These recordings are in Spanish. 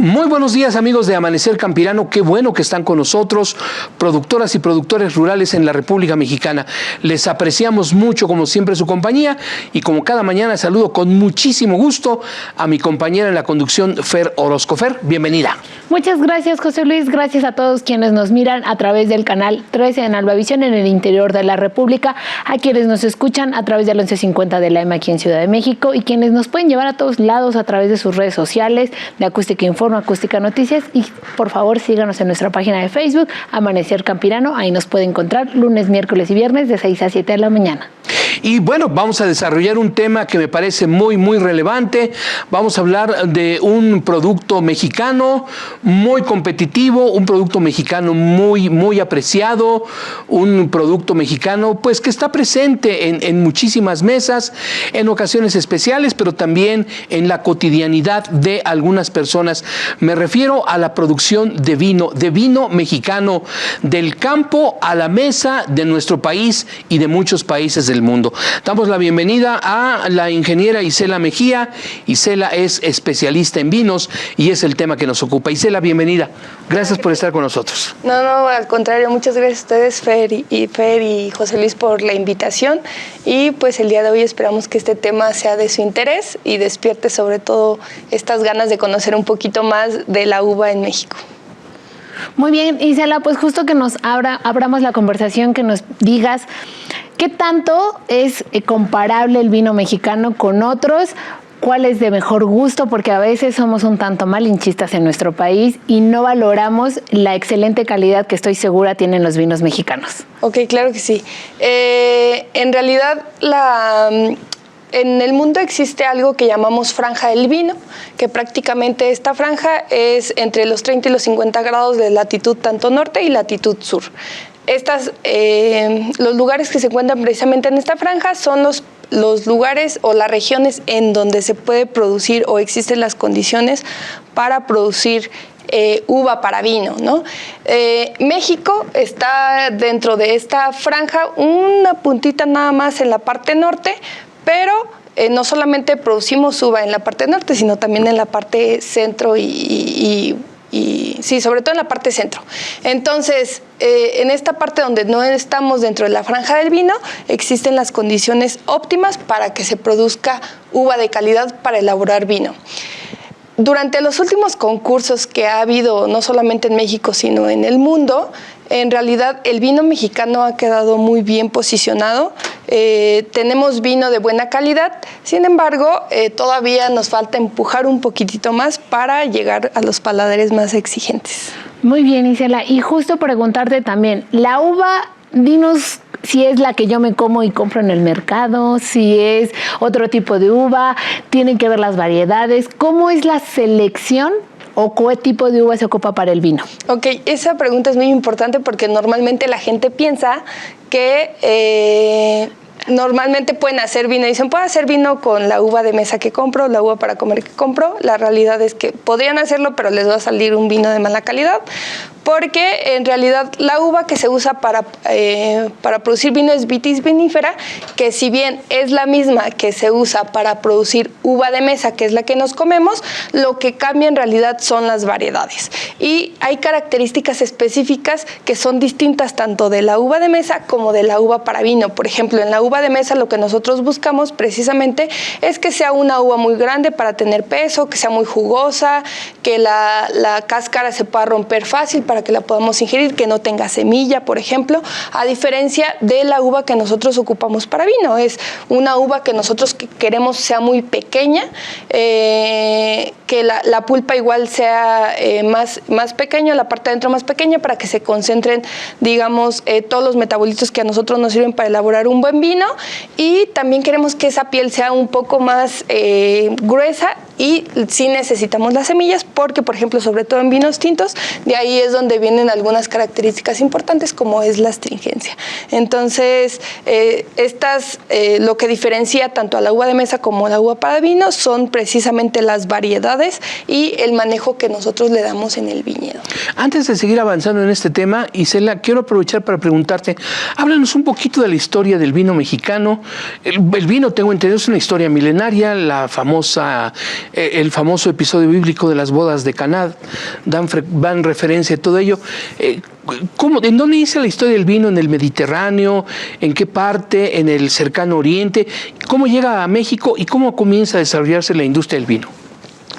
Muy buenos días, amigos de Amanecer Campirano. Qué bueno que están con nosotros, productoras y productores rurales en la República Mexicana. Les apreciamos mucho, como siempre, su compañía, y como cada mañana saludo con muchísimo gusto a mi compañera en la conducción, Fer Orozco. Fer, bienvenida. Muchas gracias, José Luis. Gracias a todos quienes nos miran a través del canal 13 en Albavisión en el interior de la República, a quienes nos escuchan a través del 1150 de la AM aquí en Ciudad de México y quienes nos pueden llevar a todos lados a través de sus redes sociales, de Acústica Informa, Acústica Noticias, y por favor síganos en nuestra página de Facebook, Amanecer Campirano. Ahí nos puede encontrar lunes, miércoles y viernes de 6 a 7 de la mañana. Y bueno, vamos a desarrollar un tema que me parece muy relevante. Vamos a hablar de un producto mexicano muy competitivo, un producto mexicano muy apreciado, un producto mexicano pues que está presente en muchísimas mesas, en ocasiones especiales, pero también en la cotidianidad de algunas personas. Me refiero a la producción de vino mexicano, del campo a la mesa de nuestro país y de muchos países del mundo. Damos la bienvenida a la ingeniera Isela Mejía. Isela es especialista en vinos y es el tema que nos ocupa. Isela, bienvenida. Gracias por estar con nosotros. No, al contrario, muchas gracias a ustedes, Fer y José Luis, por la invitación. Y pues el día de hoy esperamos que este tema sea de su interés y despierte sobre todo estas ganas de conocer un poquito más de la uva en México. Muy bien, Isela, pues justo que nos abramos la conversación, que nos digas qué tanto es comparable el vino mexicano con otros, cuál es de mejor gusto, porque a veces somos un tanto malinchistas en nuestro país y no valoramos la excelente calidad que estoy segura tienen los vinos mexicanos. Ok, claro que sí. En realidad, en el mundo existe algo que llamamos franja del vino, que prácticamente esta franja es entre los 30 y los 50 grados de latitud tanto norte y latitud sur. Los lugares que se encuentran precisamente en esta franja son los lugares o las regiones en donde se puede producir o existen las condiciones para producir uva para vino, ¿no? México está dentro de esta franja, una puntita nada más en la parte norte, pero no solamente producimos uva en la parte norte, sino también en la parte centro y sí, sobre todo en la parte centro. Entonces, en esta parte donde no estamos dentro de la franja del vino, existen las condiciones óptimas para que se produzca uva de calidad para elaborar vino. Durante los últimos concursos que ha habido, no solamente en México, sino en el mundo, en realidad el vino mexicano ha quedado muy bien posicionado. Tenemos vino de buena calidad, sin embargo, todavía nos falta empujar un poquitito más para llegar a los paladares más exigentes. Muy bien, Isela. Y justo preguntarte también, la uva, dinos si es la que yo me como y compro en el mercado, si es otro tipo de uva, tienen que ver las variedades. ¿Cómo es la selección o qué tipo de uva se ocupa para el vino? Ok, esa pregunta es muy importante porque normalmente la gente piensa que normalmente pueden hacer vino. Dicen, ¿puedo hacer vino con la uva de mesa que compro, la uva para comer que compro? La realidad es que podrían hacerlo, pero les va a salir un vino de mala calidad, porque en realidad la uva que se usa para producir vino es Vitis vinifera, que si bien es la misma que se usa para producir uva de mesa, que es la que nos comemos, lo que cambia en realidad son las variedades. Y hay características específicas que son distintas tanto de la uva de mesa como de la uva para vino. Por ejemplo, en la uva de mesa lo que nosotros buscamos precisamente es que sea una uva muy grande para tener peso, que sea muy jugosa, que la cáscara se pueda romper fácil para que la podamos ingerir, que no tenga semilla, por ejemplo, a diferencia de la uva que nosotros ocupamos para vino. Es una uva que nosotros queremos sea muy pequeña, que la pulpa igual sea más pequeña, la parte de adentro más pequeña, para que se concentren, digamos, todos los metabolitos que a nosotros nos sirven para elaborar un buen vino, y también queremos que esa piel sea un poco más gruesa, y sí necesitamos las semillas porque, por ejemplo, sobre todo en vinos tintos, de ahí es donde vienen algunas características importantes como es la astringencia. Entonces, lo que diferencia tanto a la uva de mesa como a la uva para vino son precisamente las variedades y el manejo que nosotros le damos en el viñedo. Antes de seguir avanzando en este tema, Isela, quiero aprovechar para preguntarte, háblanos un poquito de la historia del vino mexicano. El vino, tengo entendido, es una historia milenaria, la famosa el famoso episodio bíblico de las bodas de Caná, dan referencia a todo ello. ¿En dónde inicia la historia del vino? ¿En el Mediterráneo? ¿En qué parte? ¿En el cercano Oriente? ¿Cómo llega a México y cómo comienza a desarrollarse la industria del vino?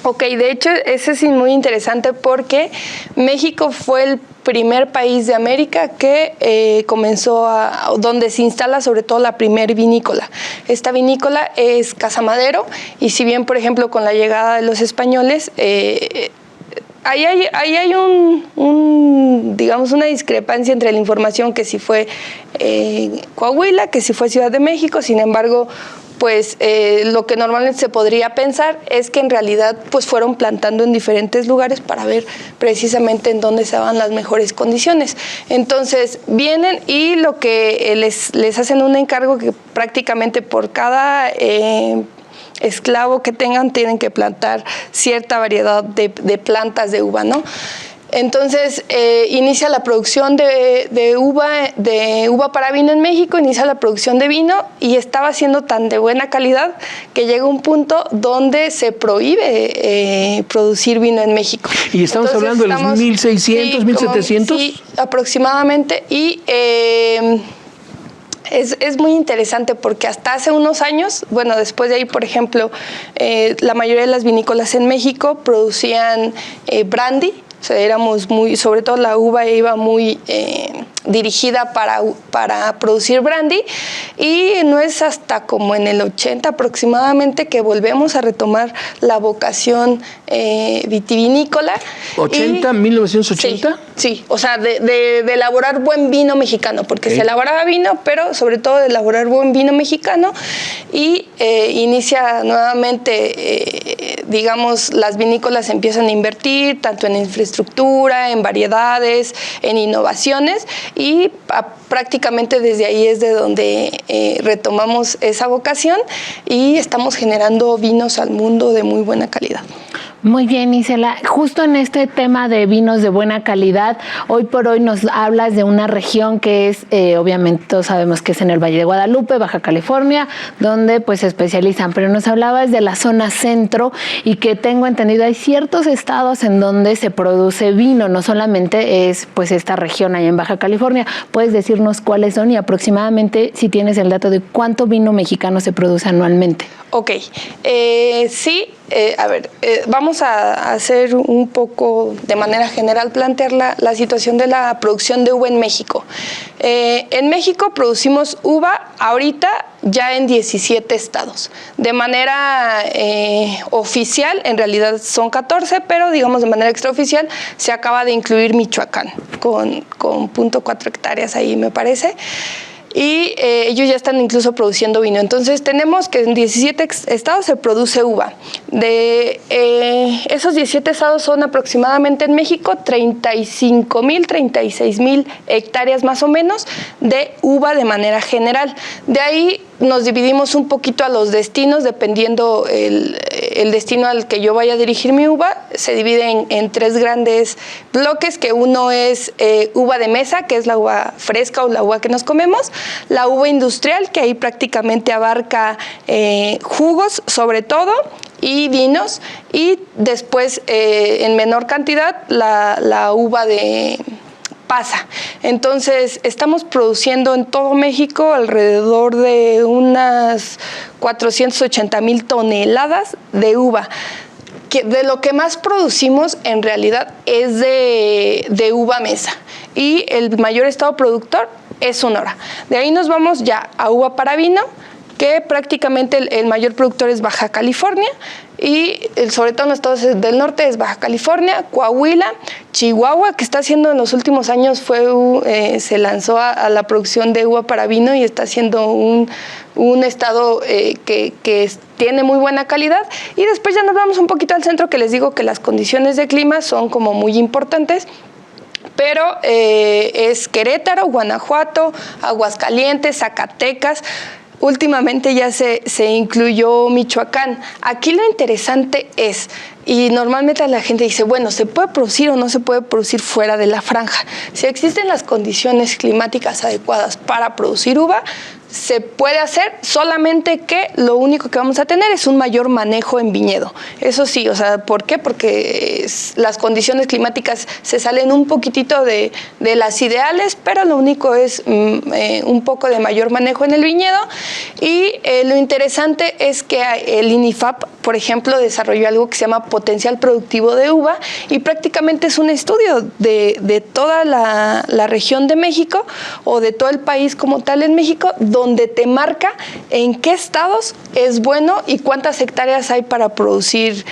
Ok, de hecho, ese es muy interesante porque México fue el primer país de América que donde se instala sobre todo la primer vinícola. Esta vinícola es Casa Madero y si bien, por ejemplo, con la llegada de los españoles, ahí hay digamos, una discrepancia entre la información que si fue Coahuila, que si fue Ciudad de México. Sin embargo, pues lo que normalmente se podría pensar es que en realidad pues fueron plantando en diferentes lugares para ver precisamente en dónde se daban las mejores condiciones. Entonces vienen y lo que les hacen un encargo que prácticamente por cada esclavo que tengan tienen que plantar cierta variedad de plantas de uva, ¿no? Entonces inicia la producción de uva para vino en México, inicia la producción de vino y estaba siendo tan de buena calidad que llega un punto donde se prohíbe producir vino en México. ¿Y estamos hablando de los 1600, 1700? Sí, aproximadamente. Y es muy interesante porque hasta hace unos años, bueno, después de ahí, por ejemplo, la mayoría de las vinícolas en México producían brandy. O sea, sobre todo la uva iba muy dirigida para producir brandy y no es hasta como en el 80 aproximadamente que volvemos a retomar la vocación vitivinícola. ¿80? ¿1980? Sí, o sea, de elaborar buen vino mexicano, porque se elaboraba vino, pero sobre todo de elaborar buen vino mexicano y inicia nuevamente, digamos, las vinícolas empiezan a invertir tanto en infraestructura, en variedades, en innovaciones y prácticamente desde ahí es de donde retomamos esa vocación y estamos generando vinos al mundo de muy buena calidad. Muy bien, Isela. Justo en este tema de vinos de buena calidad, hoy por hoy nos hablas de una región que es, obviamente todos sabemos que es en el Valle de Guadalupe, Baja California, donde pues se especializan, pero nos hablabas de la zona centro y que tengo entendido hay ciertos estados en donde se produce vino, no solamente es pues esta región allá en Baja California. ¿Puedes decirnos cuáles son y aproximadamente si tienes el dato de cuánto vino mexicano se produce anualmente? Ok, sí. Vamos a hacer un poco, de manera general, plantear la situación de la producción de uva en México. En México producimos uva ahorita ya en 17 estados. De manera oficial, en realidad son 14, pero digamos de manera extraoficial, se acaba de incluir Michoacán con 0.4 hectáreas ahí, me parece. Y ellos ya están incluso produciendo vino. Entonces tenemos que en 17 estados se produce uva. De esos 17 estados son aproximadamente en México 35,000, 36,000 hectáreas más o menos de uva de manera general. De ahí nos dividimos un poquito a los destinos, dependiendo el destino al que yo vaya a dirigir mi uva. Se divide en tres grandes bloques, que uno es uva de mesa, que es la uva fresca o la uva que nos comemos, la uva industrial, que ahí prácticamente abarca jugos sobre todo, y vinos, y después en menor cantidad la uva de pasa. Entonces estamos produciendo en todo México alrededor de unas 480,000 toneladas de uva. De lo que más producimos en realidad es de uva mesa y el mayor estado productor es Sonora. De ahí nos vamos ya a uva para vino, que prácticamente el mayor productor es Baja California y sobre todo en los estados del norte es Baja California, Coahuila, Chihuahua, que está haciendo en los últimos años se lanzó a la producción de uva para vino y está siendo un estado que tiene muy buena calidad. Y después ya nos vamos un poquito al centro, que les digo que las condiciones de clima son como muy importantes. Pero es Querétaro, Guanajuato, Aguascalientes, Zacatecas. Últimamente ya se incluyó Michoacán. Aquí lo interesante es, y normalmente la gente dice, bueno, ¿se puede producir o no se puede producir fuera de la franja? Si existen las condiciones climáticas adecuadas para producir uva, se puede hacer, solamente que lo único que vamos a tener es un mayor manejo en viñedo. Eso sí, o sea, ¿por qué? Porque las condiciones climáticas se salen un poquitito de las ideales, pero lo único es un poco de mayor manejo en el viñedo. Y lo interesante es que el INIFAP, por ejemplo, desarrolló algo que se llama potencial productivo de uva, y prácticamente es un estudio de toda la región de México, o de todo el país como tal en México, donde te marca en qué estados es bueno y cuántas hectáreas hay para producir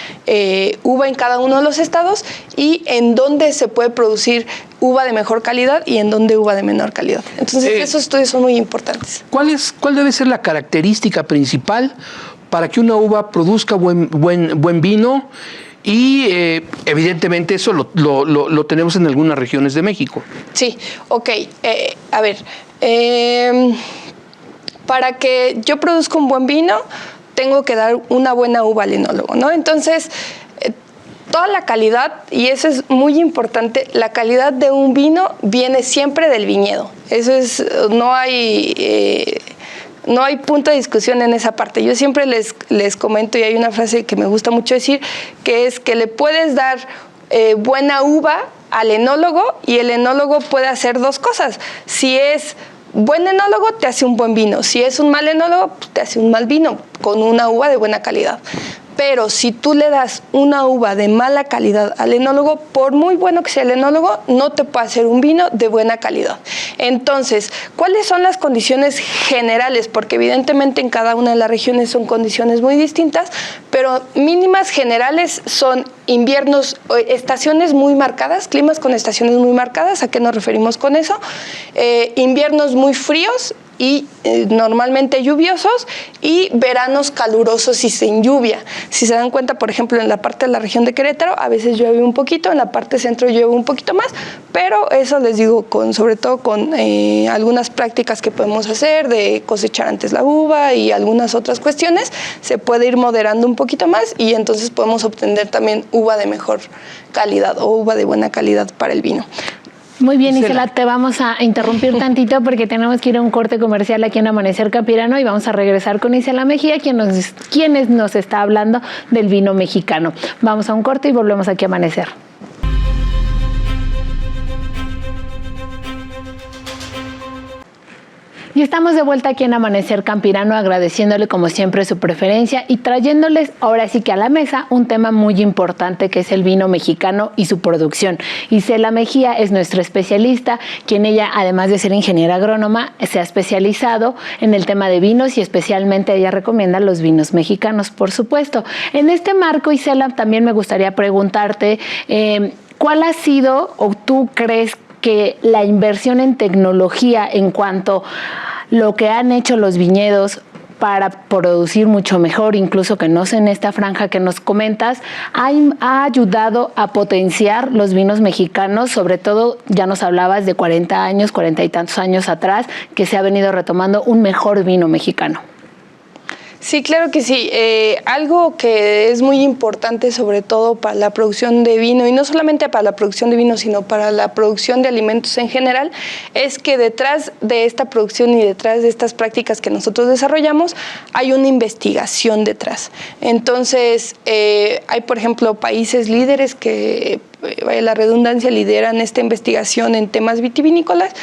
uva en cada uno de los estados, y en dónde se puede producir uva de mejor calidad y en dónde uva de menor calidad. Entonces, esos estudios son muy importantes. ¿Cuál debe ser la característica principal para que una uva produzca buen vino? Y evidentemente eso lo tenemos en algunas regiones de México. Sí, ok. A ver, para que yo produzca un buen vino, tengo que dar una buena uva al enólogo, ¿no? Entonces, toda la calidad, y eso es muy importante, la calidad de un vino viene siempre del viñedo. Eso es, no hay punto de discusión en esa parte. Yo siempre les comento, y hay una frase que me gusta mucho decir, que es que le puedes dar buena uva al enólogo, y el enólogo puede hacer dos cosas. Si es buen enólogo, te hace un buen vino. Si es un mal enólogo, pues te hace un mal vino con una uva de buena calidad. Pero si tú le das una uva de mala calidad al enólogo, por muy bueno que sea el enólogo, no te puede hacer un vino de buena calidad. Entonces, ¿cuáles son las condiciones generales? Porque evidentemente en cada una de las regiones son condiciones muy distintas, pero mínimas generales son inviernos, estaciones muy marcadas, climas con estaciones muy marcadas. ¿A qué nos referimos con eso? Inviernos muy fríos y normalmente lluviosos, y veranos calurosos y sin lluvia. Si se dan cuenta, por ejemplo, en la parte de la región de Querétaro, a veces llueve un poquito, en la parte centro llueve un poquito más, pero eso les digo, sobre todo con algunas prácticas que podemos hacer de cosechar antes la uva y algunas otras cuestiones, se puede ir moderando un poquito más, y entonces podemos obtener también uva de mejor calidad o uva de buena calidad para el vino. Muy bien, Isela, te vamos a interrumpir tantito porque tenemos que ir a un corte comercial aquí en Amanecer Campirano, y vamos a regresar con Isela Mejía, quien nos está hablando del vino mexicano. Vamos a un corte y volvemos aquí a Amanecer. Y estamos de vuelta aquí en Amanecer Campirano, agradeciéndole como siempre su preferencia y trayéndoles ahora sí que a la mesa un tema muy importante, que es el vino mexicano y su producción. Isela Mejía es nuestra especialista, quien ella, además de ser ingeniera agrónoma, se ha especializado en el tema de vinos, y especialmente ella recomienda los vinos mexicanos, por supuesto. En este marco, Isela, también me gustaría preguntarte, ¿cuál ha sido, o tú crees que la inversión en tecnología en cuanto a lo que han hecho los viñedos para producir mucho mejor, incluso que no sé, en esta franja que nos comentas, ha ayudado a potenciar los vinos mexicanos? Sobre todo, ya nos hablabas de 40 años, 40 y tantos años atrás, que se ha venido retomando un mejor vino mexicano. Sí, claro que sí. Algo que es muy importante, sobre todo para la producción de vino, y no solamente para la producción de vino, sino para la producción de alimentos en general, es que detrás de esta producción y detrás de estas prácticas que nosotros desarrollamos, hay una investigación detrás. Entonces, hay, por ejemplo, países líderes que, vaya la redundancia, lideran esta investigación en temas vitivinícolas.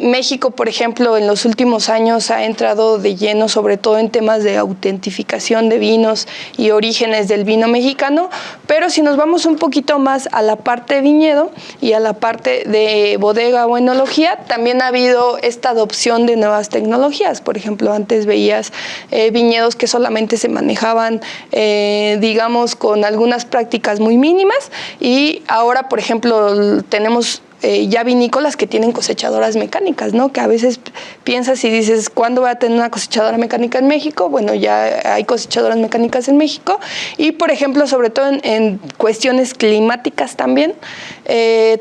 México, por ejemplo, en los últimos años ha entrado de lleno, sobre todo en temas de autentificación de vinos y orígenes del vino mexicano, pero si nos vamos un poquito más a la parte de viñedo y a la parte de bodega o enología, también ha habido esta adopción de nuevas tecnologías. Por ejemplo, antes veías viñedos que solamente se manejaban, digamos, con algunas prácticas muy mínimas, y ahora, por ejemplo, tenemos ya vinícolas que tienen cosechadoras mecánicas, ¿no? Que a veces piensas y dices, ¿cuándo voy a tener una cosechadora mecánica en México? Bueno, ya hay cosechadoras mecánicas en México. Y, por ejemplo, sobre todo en cuestiones climáticas también,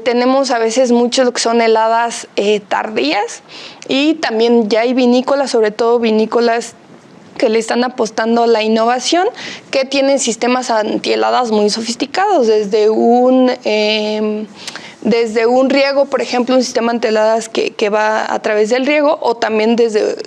tenemos a veces mucho lo que son heladas tardías, y también ya hay vinícolas, sobre todo vinícolas que le están apostando a la innovación, que tienen sistemas antiheladas muy sofisticados, desde desde un riego, por ejemplo, un sistema antiheladas que va a través del riego, o también desde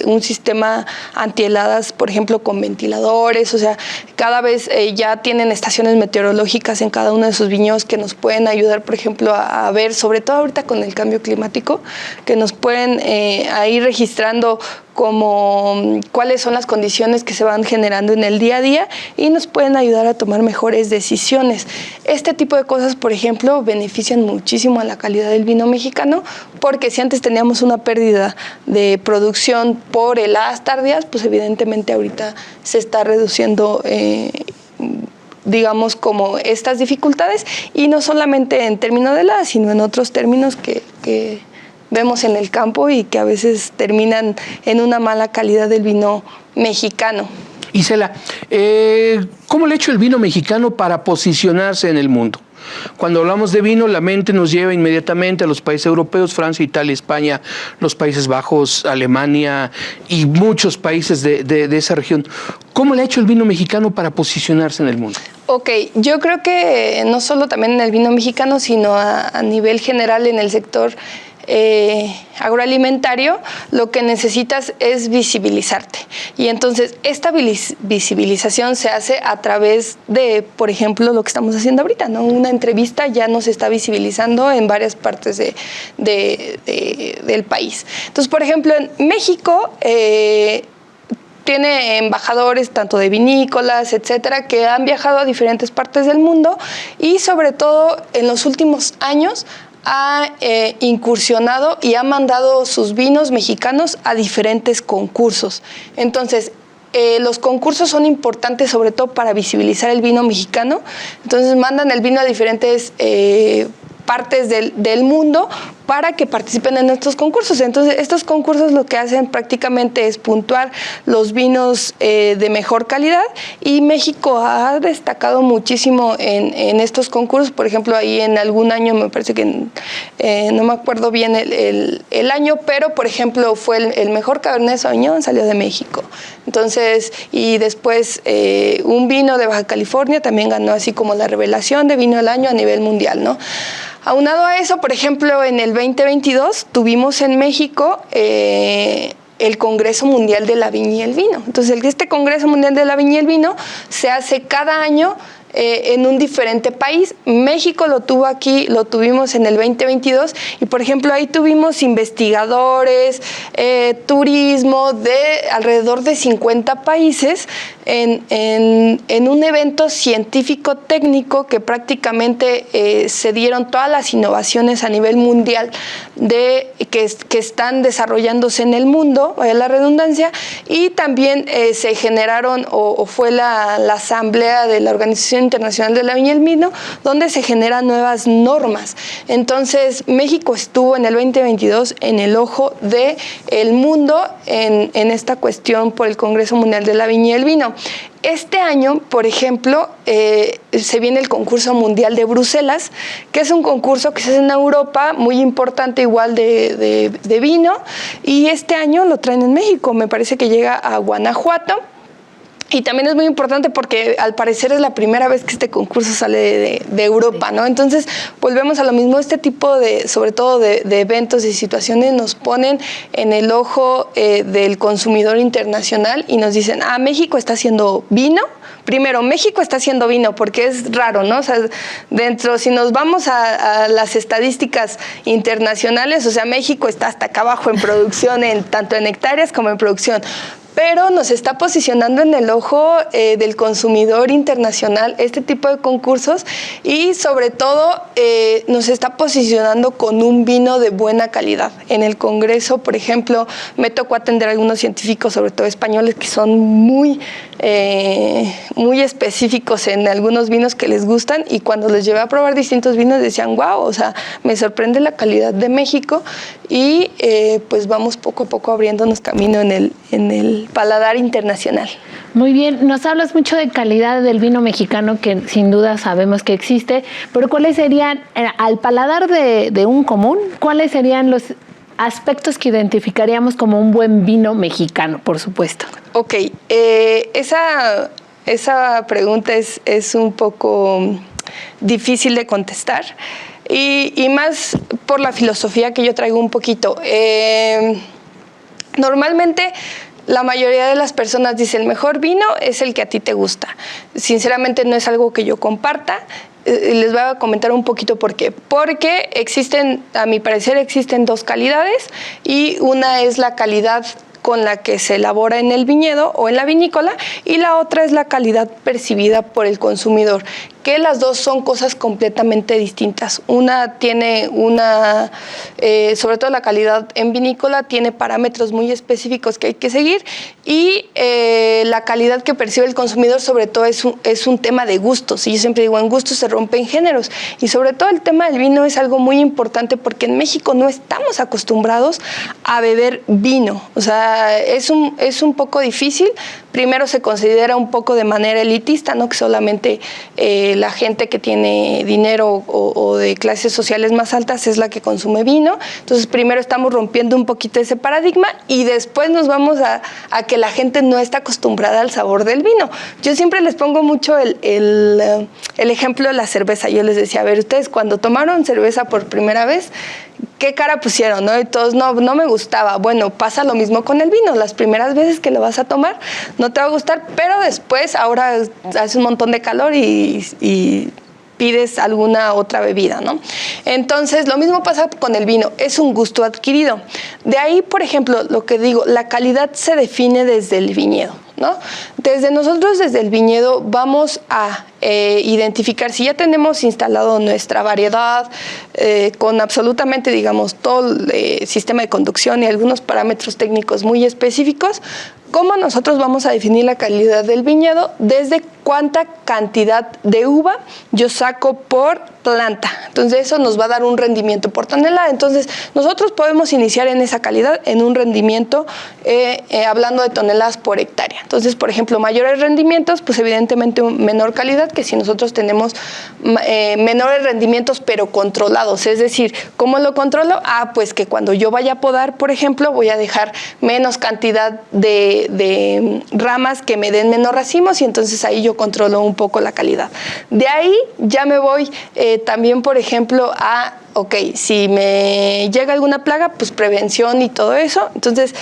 un sistema antiheladas, por ejemplo, con ventiladores. O sea, cada vez ya tienen estaciones meteorológicas en cada uno de sus viñedos que nos pueden ayudar, por ejemplo, a ver, sobre todo ahorita con el cambio climático, que nos pueden ir registrando como cuáles son las condiciones que se van generando en el día a día y nos pueden ayudar a tomar mejores decisiones. Este tipo de cosas, por ejemplo, benefician muchísimo a la calidad del vino mexicano, porque si antes teníamos una pérdida de producción por heladas tardías, pues evidentemente ahorita se está reduciendo digamos, como estas dificultades, y no solamente en términos de heladas, sino en otros términos que vemos en el campo y que a veces terminan en una mala calidad del vino mexicano. Isela, ¿cómo le ha hecho el vino mexicano para posicionarse en el mundo? Cuando hablamos de vino, la mente nos lleva inmediatamente a los países europeos, Francia, Italia, España, los Países Bajos, Alemania y muchos países de esa región. ¿Cómo le ha hecho el vino mexicano para posicionarse en el mundo? Ok, yo creo que no solo también en el vino mexicano, sino a nivel general en el sector agroalimentario, lo que necesitas es visibilizarte. Y entonces esta visibilización se hace a través de, por ejemplo, lo que estamos haciendo ahorita, ¿no? Una entrevista ya nos está visibilizando en varias partes del país. Entonces, por ejemplo, en México tiene embajadores tanto de vinícolas, etcétera, que han viajado a diferentes partes del mundo y sobre todo en los últimos años ha incursionado y ha mandado sus vinos mexicanos a diferentes concursos. Entonces, los concursos son importantes sobre todo para visibilizar el vino mexicano. Entonces, mandan el vino a diferentes partes del mundo para que participen en estos concursos. Entonces, estos concursos lo que hacen prácticamente es puntuar los vinos de mejor calidad, y México ha destacado muchísimo en estos concursos. Por ejemplo, ahí en algún año, me parece que no me acuerdo bien el año, pero por ejemplo fue el mejor Cabernet Sauvignon salió de México. Entonces, y después un vino de Baja California también ganó así como la revelación de vino del año a nivel mundial, ¿no? Aunado a eso, por ejemplo, en el 2022 tuvimos en México el Congreso Mundial de la Viña y el Vino. Entonces, este Congreso Mundial de la Viña y el Vino se hace cada año en un diferente país. México lo tuvo aquí, lo tuvimos en el 2022 y, por ejemplo, ahí tuvimos investigadores, turismo de alrededor de 50 países en un evento científico-técnico que prácticamente se dieron todas las innovaciones a nivel mundial que están desarrollándose en el mundo, vaya la redundancia, y también se generaron o fue la asamblea de la Organización Internacional de la Viña y el Vino, donde se generan nuevas normas. Entonces, México estuvo en el 2022 en el ojo del mundo en esta cuestión por el Congreso Mundial de la Viña y el Vino. Este año, por ejemplo, se viene el concurso mundial de Bruselas, que es un concurso que se hace en Europa, muy importante igual de vino, y este año lo traen en México, me parece que llega a Guanajuato. Y también es muy importante porque al parecer es la primera vez que este concurso sale de Europa, ¿no? Entonces, volvemos a lo mismo. Este tipo sobre todo de eventos y situaciones nos ponen en el ojo del consumidor internacional y nos dicen, México está haciendo vino. Primero, México está haciendo vino porque es raro, ¿no? O sea, si nos vamos a las estadísticas internacionales, o sea, México está hasta acá abajo en producción, tanto en hectáreas como en producción. Pero nos está posicionando en el ojo del consumidor internacional este tipo de concursos y sobre todo nos está posicionando con un vino de buena calidad. En el Congreso, por ejemplo, me tocó atender a algunos científicos, sobre todo españoles, que son muy específicos en algunos vinos que les gustan, y cuando les llevé a probar distintos vinos decían, wow, o sea, me sorprende la calidad de México, y pues vamos poco a poco abriéndonos camino en el paladar internacional. Muy bien, nos hablas mucho de calidad del vino mexicano, que sin duda sabemos que existe, pero ¿cuáles serían, al paladar de un común, cuáles serían los aspectos que identificaríamos como un buen vino mexicano, por supuesto? Ok, esa pregunta es un poco difícil de contestar. y más por la filosofía que yo traigo un poquito. Normalmente la mayoría de las personas dicen, el mejor vino es el que a ti te gusta. Sinceramente no es algo que yo comparta. Les voy a comentar un poquito por qué. Porque existen, a mi parecer, existen dos calidades, y una es la calidad con la que se elabora en el viñedo o en la vinícola, y la otra es la calidad percibida por el consumidor, que las dos son cosas completamente distintas. Una tiene sobre todo la calidad en vinícola, tiene parámetros muy específicos que hay que seguir, y la calidad que percibe el consumidor sobre todo es un tema de gustos. Y yo siempre digo, en gustos se rompen géneros, y sobre todo el tema del vino es algo muy importante, porque en México no estamos acostumbrados a beber vino. O sea, es un poco difícil. Primero se considera un poco de manera elitista, ¿no? Que solamente la gente que tiene dinero o de clases sociales más altas es la que consume vino. Entonces primero estamos rompiendo un poquito ese paradigma, y después nos vamos a que la gente no está acostumbrada al sabor del vino. Yo siempre les pongo mucho el ejemplo de la cerveza. Yo les decía, a ver, ustedes cuando tomaron cerveza por primera vez, ¿qué cara pusieron, no? Y todos, no me gustaba. Bueno, pasa lo mismo con el vino. Las primeras veces que lo vas a tomar no te va a gustar, pero después, ahora hace un montón de calor y pides alguna otra bebida, ¿no? Entonces, lo mismo pasa con el vino, es un gusto adquirido. De ahí, por ejemplo, lo que digo, la calidad se define desde el viñedo, ¿no? Desde el viñedo vamos a identificar, si ya tenemos instalado nuestra variedad con absolutamente, digamos, todo el sistema de conducción y algunos parámetros técnicos muy específicos, ¿cómo nosotros vamos a definir la calidad del viñedo? Desde cuánta cantidad de uva yo saco por planta. Entonces eso nos va a dar un rendimiento por tonelada. Entonces nosotros podemos iniciar en esa calidad en un rendimiento hablando de toneladas por hectárea. Entonces, por ejemplo, mayores rendimientos, pues evidentemente menor calidad que si nosotros tenemos menores rendimientos pero controlados. Es decir, ¿cómo lo controlo? Pues que cuando yo vaya a podar, por ejemplo, voy a dejar menos cantidad de ramas que me den menos racimos, y entonces ahí yo controlo un poco la calidad. De ahí ya me voy también, por ejemplo, ok, si me llega alguna plaga, pues prevención y todo eso. Entonces,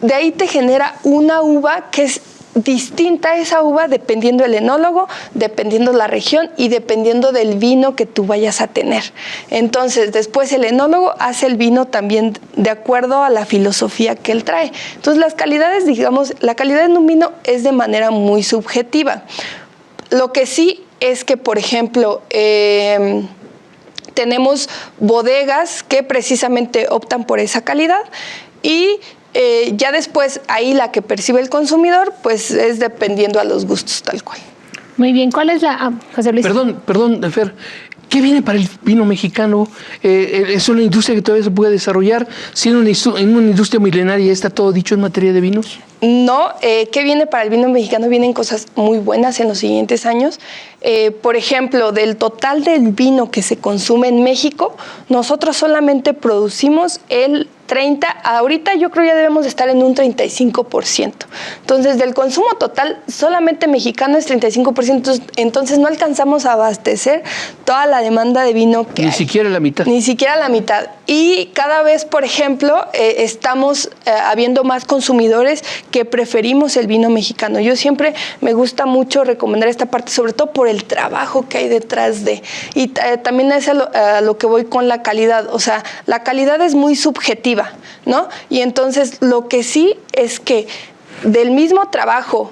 de ahí te genera una uva que es distinta a esa uva dependiendo del enólogo, dependiendo la región y dependiendo del vino que tú vayas a tener. Entonces, después el enólogo hace el vino también de acuerdo a la filosofía que él trae. Entonces, las calidades, digamos, la calidad en un vino es de manera muy subjetiva. Lo que sí es que, por ejemplo, tenemos bodegas que precisamente optan por esa calidad, y ya después ahí la que percibe el consumidor pues es dependiendo a los gustos tal cual. Muy bien, ¿cuál es la...? José Luis. Perdón, Fer. ¿Qué viene para el vino mexicano? ¿Es una industria que todavía se puede desarrollar? ¿Siendo en una industria milenaria está todo dicho en materia de vinos? No, ¿qué viene para el vino mexicano? Vienen cosas muy buenas en los siguientes años. Por ejemplo, del total del vino que se consume en México, nosotros solamente producimos el 30%, ahorita yo creo ya debemos de estar en un 35%. Entonces, del consumo total, solamente mexicano es 35%, entonces no alcanzamos a abastecer toda la demanda de vino que hay. Ni siquiera la mitad. Ni siquiera la mitad. Y cada vez, por ejemplo, estamos habiendo más consumidores que preferimos el vino mexicano. Yo siempre me gusta mucho recomendar esta parte, sobre todo por el trabajo que hay detrás de. Y también es a lo que voy con la calidad. O sea, la calidad es muy subjetiva, ¿no? Y entonces lo que sí es que del mismo trabajo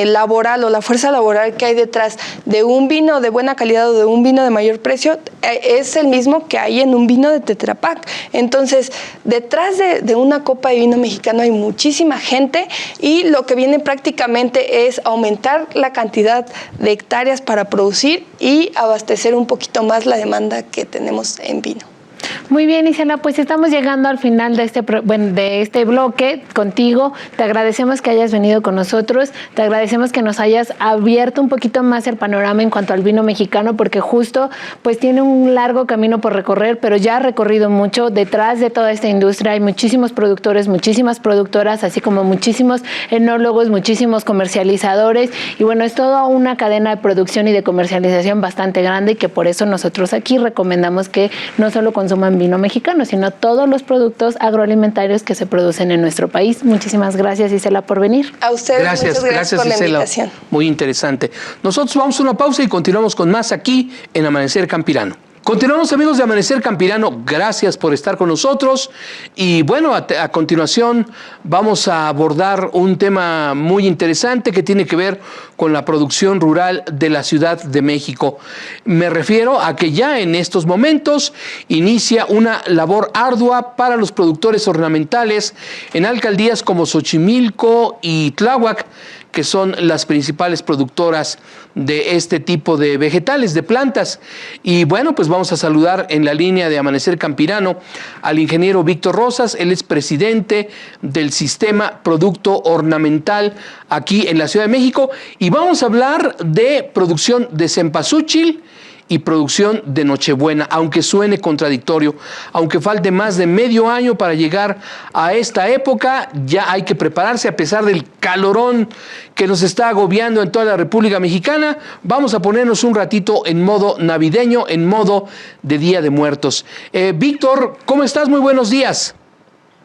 laboral o la fuerza laboral que hay detrás de un vino de buena calidad o de un vino de mayor precio es el mismo que hay en un vino de Tetra Pak. Entonces, detrás de una copa de vino mexicano hay muchísima gente, y lo que viene prácticamente es aumentar la cantidad de hectáreas para producir y abastecer un poquito más la demanda que tenemos en vino. Muy bien, Isela, pues estamos llegando al final de este bloque contigo. Te agradecemos que hayas venido con nosotros, te agradecemos que nos hayas abierto un poquito más el panorama en cuanto al vino mexicano, porque justo pues tiene un largo camino por recorrer, pero ya ha recorrido mucho. Detrás de toda esta industria hay muchísimos productores, muchísimas productoras, así como muchísimos enólogos, muchísimos comercializadores, y bueno, es toda una cadena de producción y de comercialización bastante grande, y que por eso nosotros aquí recomendamos que no solo consuman vino mexicano, sino todos los productos agroalimentarios que se producen en nuestro país. Muchísimas gracias, Isela, por venir. A ustedes, muchas gracias por la invitación. Muy interesante. Nosotros vamos a una pausa y continuamos con más aquí en Amanecer Campirano. Continuamos, amigos de Amanecer Campirano, gracias por estar con nosotros, y bueno, a continuación vamos a abordar un tema muy interesante que tiene que ver con la producción rural de la Ciudad de México. Me refiero a que ya en estos momentos inicia una labor ardua para los productores ornamentales en alcaldías como Xochimilco y Tláhuac, que son las principales productoras de este tipo de vegetales, de plantas. Y bueno, pues vamos a saludar en la línea de Amanecer Campirano al ingeniero Víctor Rosas. Él es presidente del Sistema Producto Ornamental aquí en la Ciudad de México, y vamos a hablar de producción de cempasúchil y producción de Nochebuena, aunque suene contradictorio, aunque falte más de medio año para llegar a esta época, ya hay que prepararse a pesar del calorón que nos está agobiando en toda la República Mexicana. Vamos a ponernos un ratito en modo navideño, en modo de Día de Muertos. Víctor, ¿cómo estás? Muy buenos días.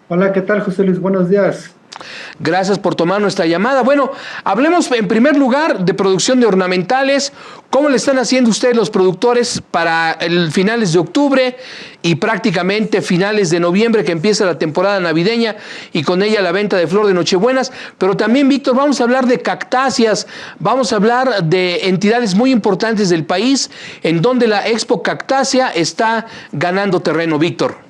Hola, ¿qué tal, José Luis? Buenos días. Gracias por tomar nuestra llamada. Bueno, hablemos en primer lugar de producción de ornamentales. ¿Cómo le están haciendo ustedes los productores para el finales de octubre y prácticamente finales de noviembre, que empieza la temporada navideña y con ella la venta de flor de Nochebuenas? Pero también, Víctor, vamos a hablar de cactáceas, vamos a hablar de entidades muy importantes del país en donde la Expo Cactácea está ganando terreno, Víctor.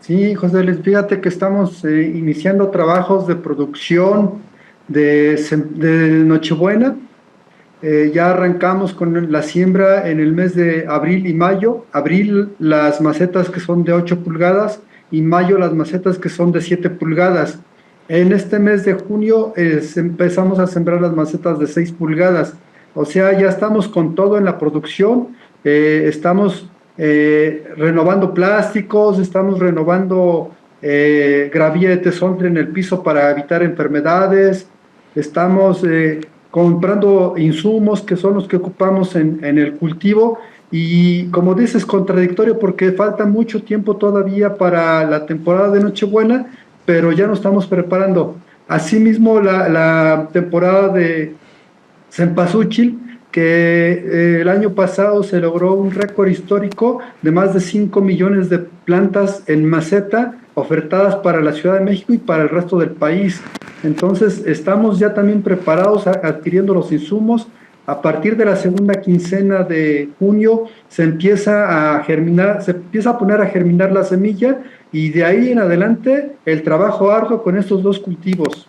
Sí, José Luis, fíjate que estamos iniciando trabajos de producción de Nochebuena. Ya arrancamos con la siembra en el mes de abril y mayo. Abril las macetas que son de 8 pulgadas y mayo las macetas que son de 7 pulgadas. En este mes de junio empezamos a sembrar las macetas de 6 pulgadas. O sea, ya estamos con todo en la producción. Estamos renovando plásticos, estamos renovando gravilla de tesontle en el piso para evitar enfermedades, estamos comprando insumos que son los que ocupamos en el cultivo, y como dices, contradictorio porque falta mucho tiempo todavía para la temporada de Nochebuena, pero ya nos estamos preparando. Asimismo, la temporada de cempasúchil, que el año pasado se logró un récord histórico de más de 5 millones de plantas en maceta ofertadas para la Ciudad de México y para el resto del país. Entonces estamos ya también preparados adquiriendo los insumos. A partir de la segunda quincena de junio se empieza a germinar, se empieza a poner a germinar la semilla, y de ahí en adelante el trabajo arduo con estos dos cultivos.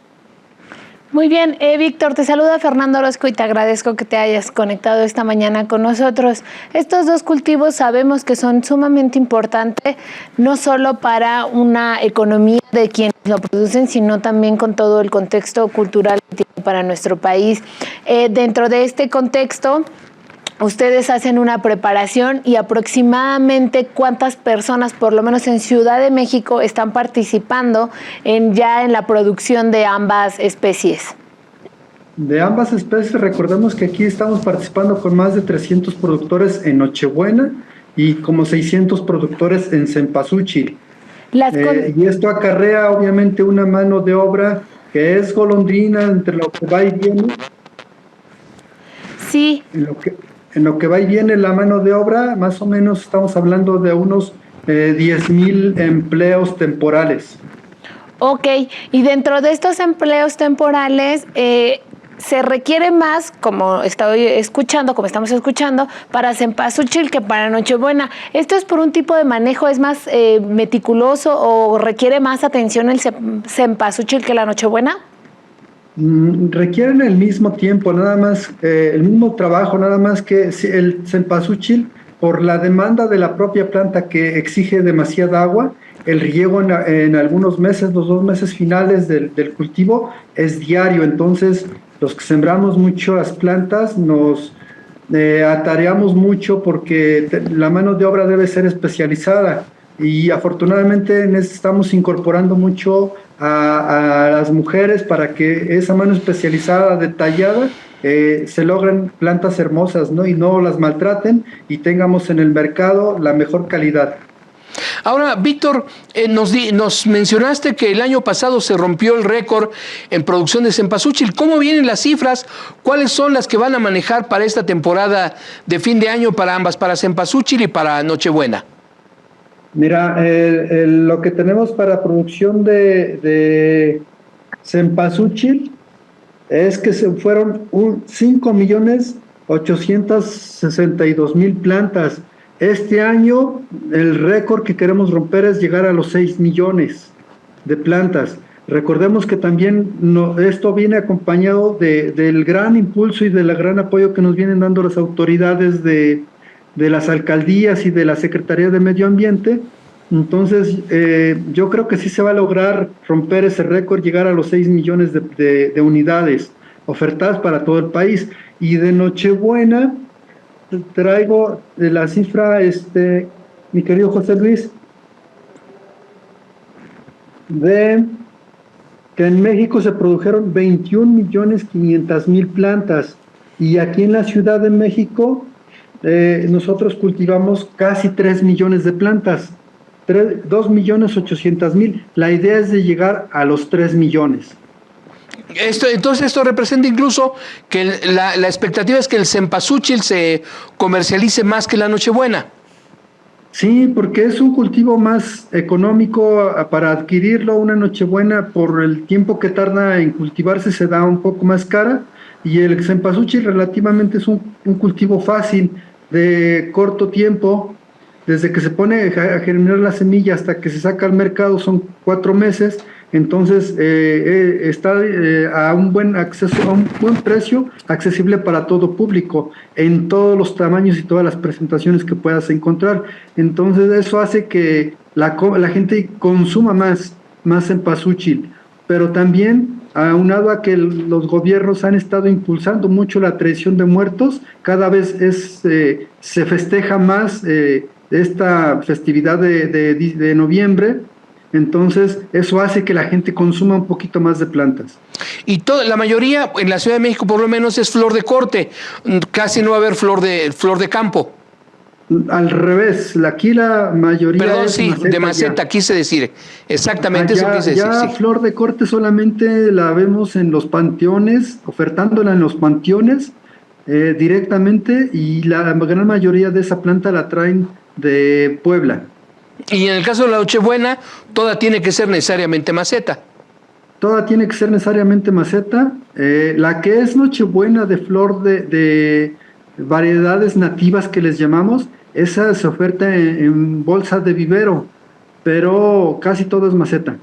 Muy bien, Víctor, te saluda Fernando Orozco y te agradezco que te hayas conectado esta mañana con nosotros. Estos dos cultivos sabemos que son sumamente importantes, no solo para una economía de quienes lo producen, sino también con todo el contexto cultural que tiene para nuestro país. Dentro de este contexto, ustedes hacen una preparación, y aproximadamente cuántas personas, por lo menos en Ciudad de México, están participando ya en la producción de ambas especies. De ambas especies, recordemos que aquí estamos participando con más de 300 productores en Nochebuena y como 600 productores en cempasúchil. Y esto acarrea obviamente una mano de obra que es golondrina entre lo que va y viene. Sí. En lo que va y viene la mano de obra, más o menos estamos hablando de unos 10,000 empleos temporales. Ok, y dentro de estos empleos temporales, se requiere más, como estamos escuchando, para cempasúchil que para Nochebuena. ¿Esto es por un tipo de manejo, es más meticuloso, o requiere más atención el cempasúchil que la Nochebuena? Requieren el mismo tiempo, nada más, el mismo trabajo, nada más que el cempasúchil por la demanda de la propia planta que exige demasiada agua. El riego en algunos meses, los 2 meses finales del cultivo, es diario. Entonces, los que sembramos muchas plantas nos atareamos mucho porque la mano de obra debe ser especializada. Y afortunadamente estamos incorporando mucho a las mujeres para que esa mano especializada, detallada, se logren plantas hermosas, ¿no? Y no las maltraten y tengamos en el mercado la mejor calidad. Ahora, Víctor, nos mencionaste que el año pasado se rompió el récord en producción de cempasúchil. ¿Cómo vienen las cifras? ¿Cuáles son las que van a manejar para esta temporada de fin de año para ambas, para cempasúchil y para Nochebuena? Mira, lo que tenemos para producción de cempasúchil es que se fueron 5.862.000 plantas. Este año el récord que queremos romper es llegar a los 6 millones de plantas. Recordemos que también esto viene acompañado del gran impulso y del gran apoyo que nos vienen dando las autoridades de las alcaldías y de la Secretaría de Medio Ambiente. Entonces, yo creo que sí se va a lograr romper ese récord, llegar a los 6 millones de unidades ofertadas para todo el país. Y de Nochebuena traigo la cifra, mi querido José Luis, de que en México se produjeron 21.500.000 plantas y aquí en la Ciudad de México nosotros cultivamos casi 3 millones de plantas, 2.800.000. La idea es de llegar a los 3 millones. Entonces esto representa incluso que la expectativa es que el cempasúchil se comercialice más que la Nochebuena. Sí, porque es un cultivo más económico para adquirirlo. Una Nochebuena, por el tiempo que tarda en cultivarse, se da un poco más cara, y el cempasúchil relativamente es un cultivo fácil, de corto tiempo. Desde que se pone a germinar la semilla hasta que se saca al mercado son 4 meses. Entonces está a un buen acceso, a un buen precio, accesible para todo público, en todos los tamaños y todas las presentaciones que puedas encontrar. Entonces eso hace que la gente consuma más cempasúchil, pero también aunado a que los gobiernos han estado impulsando mucho la tradición de muertos, cada vez se festeja más esta festividad de noviembre. Entonces, eso hace que la gente consuma un poquito más de plantas. Y la mayoría, en la Ciudad de México por lo menos, es flor de corte. Casi no va a haber flor de campo. Al revés, aquí la mayoría es maceta, de maceta, quise decir. Exactamente eso quise decir. Ya sí. Flor de corte solamente la vemos en los panteones, ofertándola en los panteones directamente, y la gran mayoría de esa planta la traen de Puebla. Y en el caso de la Nochebuena, toda tiene que ser necesariamente maceta. Toda tiene que ser necesariamente maceta. La que es Nochebuena de flor de variedades nativas que les llamamos, esa se oferta en bolsas de vivero, pero casi todo es maceta.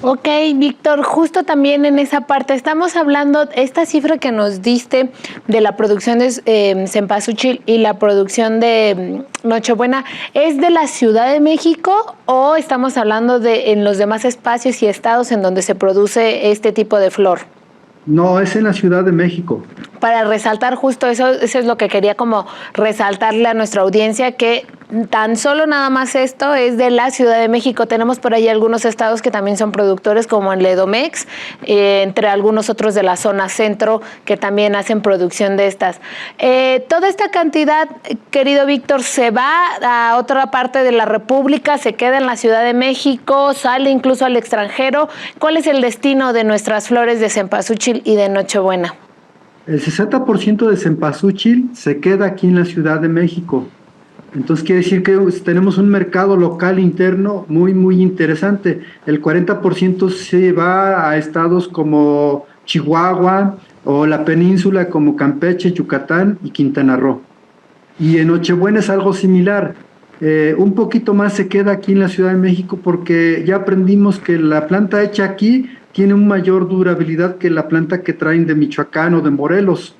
Ok, Víctor, justo también en esa parte, estamos hablando, esta cifra que nos diste de la producción de cempasúchil y la producción de Nochebuena, ¿es de la Ciudad de México o estamos hablando de en los demás espacios y estados en donde se produce este tipo de flor? No, es en la Ciudad de México. Para resaltar justo eso es lo que quería como resaltarle a nuestra audiencia, que tan solo nada más esto es de la Ciudad de México. Tenemos por ahí algunos estados que también son productores, como en Ledomex, entre algunos otros de la zona centro que también hacen producción de estas. Toda esta cantidad, querido Víctor, ¿se va a otra parte de la República? ¿Se queda en la Ciudad de México? ¿Sale incluso al extranjero? ¿Cuál es el destino de nuestras flores de cempasúchil y de Nochebuena? El 60% de cempasúchil se queda aquí en la Ciudad de México. Entonces quiere decir que tenemos un mercado local interno muy, muy interesante. El 40% se va a estados como Chihuahua o la península como Campeche, Yucatán y Quintana Roo. Y en Nochebuena es algo similar. Un poquito más se queda aquí en la Ciudad de México porque ya aprendimos que la planta hecha aquí tiene una mayor durabilidad que la planta que traen de Michoacán o de Morelos,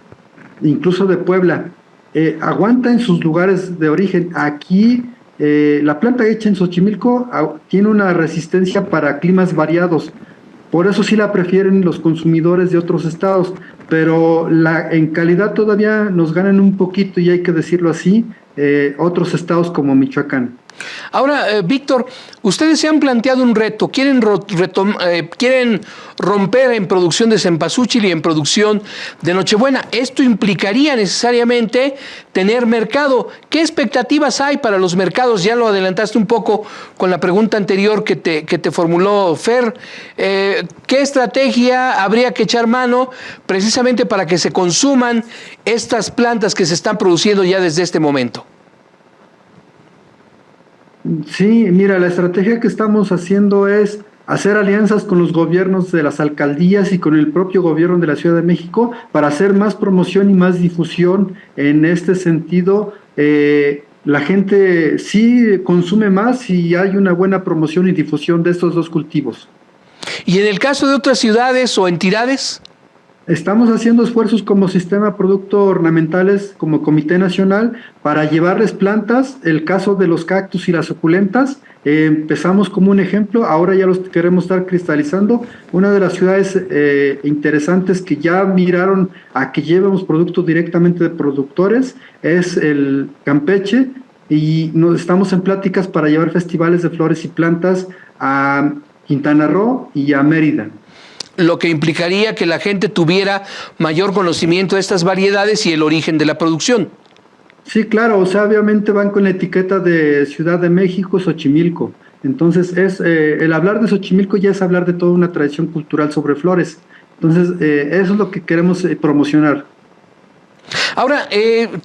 incluso de Puebla. aguanta en sus lugares de origen. Aquí la planta hecha en Xochimilco tiene una resistencia para climas variados. Por eso sí la prefieren los consumidores de otros estados, pero en calidad todavía nos ganan un poquito, y hay que decirlo así, otros estados como Michoacán. Ahora, Víctor, ustedes se han planteado un reto, quieren romper en producción de cempasúchil y en producción de Nochebuena. Esto implicaría necesariamente tener mercado. ¿Qué expectativas hay para los mercados? Ya lo adelantaste un poco con la pregunta anterior que te formuló Fer. ¿Qué estrategia habría que echar mano precisamente para que se consuman estas plantas que se están produciendo ya desde este momento? Sí, mira, la estrategia que estamos haciendo es hacer alianzas con los gobiernos de las alcaldías y con el propio gobierno de la Ciudad de México para hacer más promoción y más difusión en este sentido. La gente sí consume más si hay una buena promoción y difusión de estos dos cultivos. ¿Y en el caso de otras ciudades o entidades? Estamos haciendo esfuerzos como Sistema Productos Ornamentales, como Comité Nacional, para llevarles plantas. El caso de los cactus y las suculentas, empezamos como un ejemplo, ahora ya los queremos estar cristalizando. Una de las ciudades interesantes que ya miraron a que llevemos productos directamente de productores es el Campeche, y estamos en pláticas para llevar festivales de flores y plantas a Quintana Roo y a Mérida. Lo que implicaría que la gente tuviera mayor conocimiento de estas variedades y el origen de la producción. Sí, claro, o sea, obviamente van con la etiqueta de Ciudad de México, Xochimilco. Entonces, el hablar de Xochimilco ya es hablar de toda una tradición cultural sobre flores. Entonces, eso es lo que queremos promocionar. Ahora,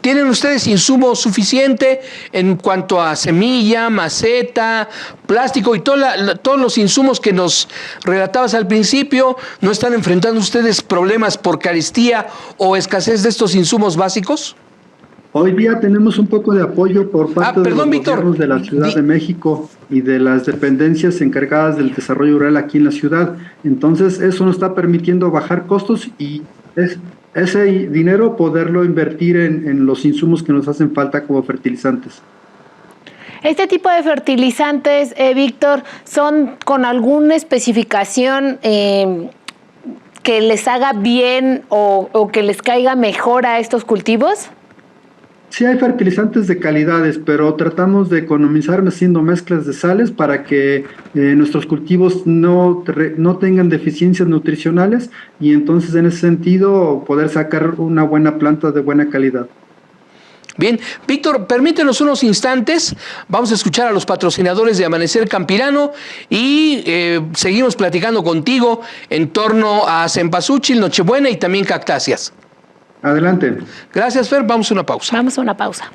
¿tienen ustedes insumo suficiente en cuanto a semilla, maceta, plástico y todos los insumos que nos relatabas al principio? ¿No están enfrentando ustedes problemas por carestía o escasez de estos insumos básicos? Hoy día tenemos un poco de apoyo por parte de los gobiernos de la Ciudad de México y de las dependencias encargadas del desarrollo rural aquí en la ciudad. Entonces, eso nos está permitiendo bajar costos y ese dinero poderlo invertir en los insumos que nos hacen falta como fertilizantes. Este tipo de fertilizantes, Víctor, ¿son con alguna especificación que les haga bien o que les caiga mejor a estos cultivos? Sí hay fertilizantes de calidades, pero tratamos de economizar haciendo mezclas de sales para que nuestros cultivos no tengan deficiencias nutricionales y entonces en ese sentido poder sacar una buena planta de buena calidad. Bien, Víctor, permítenos unos instantes, vamos a escuchar a los patrocinadores de Amanecer Campirano y seguimos platicando contigo en torno a cempasúchil, Nochebuena y también cactáceas. Adelante. Gracias, Fer. Vamos a una pausa. Vamos a una pausa.